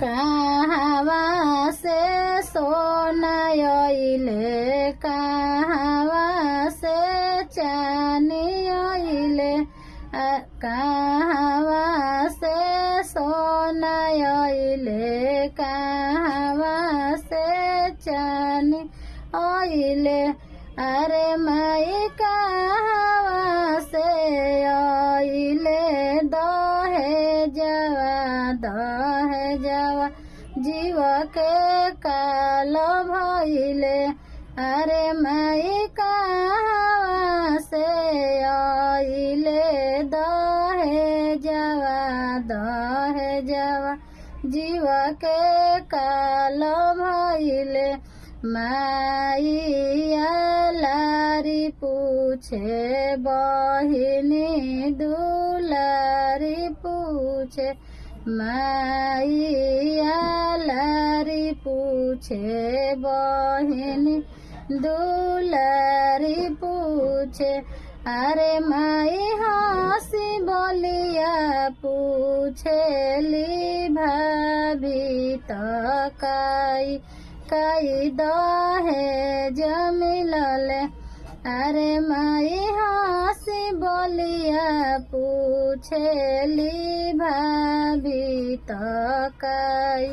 कहवा से सोना अइले, कहवा से चानी अइले, कहवा से सोना अइले, कहवा से चानी अइले। अरे माई कहवा से अइले, दहेजवा जीव के काल भइले। अरे माई कहवा से अइले, दहेजवा जीव के काल भइले। माइया लारी पूछे, बहिनी दुलारी पूछे, माइया लारी पूछे, बहिनी दुलारी पूछे। अरे माई हंसी बोलिया पूछेली, भाभी तो काई दहेज मिलले। अरे माई हंसी बोलिया पूछेली, भाभी तो काई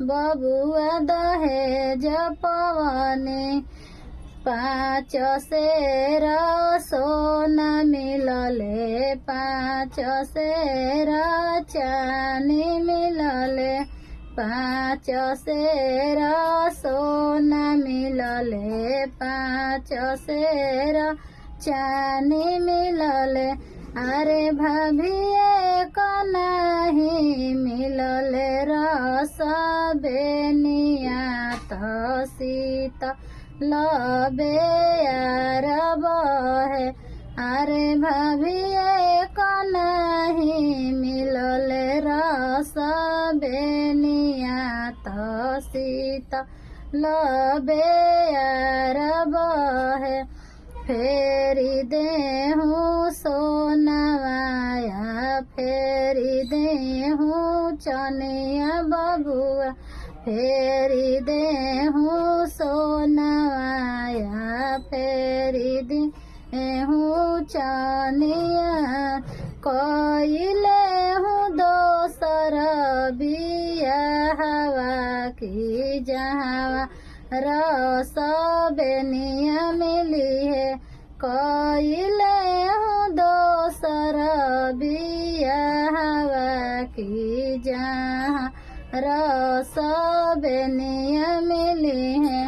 बबुआ दहेज पवने। 5 सेर सोना मिलले, 5 सेर चानी मिलले, 5 सेर सोना मिलले, 5 सेर चानी मिलले। अरे भाभी एक नहीं मिलले, रस बेनिया तो सीता लबे अरब है। अरे भाभी एक नहीं मिलले, रस बेनिया तो सीता लबे अरब है। फेरी देहूँ सोनवाया, फेरी देहूँ चनिया बबुआ, फेरी देहूँ सोनवाया, फेरी देहूँ चनिया। कइले हूँ दोसर बियाहवा की, जहाँ रस बेनिया मिली है। कइले हूँ दोसर बियाहवा की, जहाँ रस बेनिया मिली है।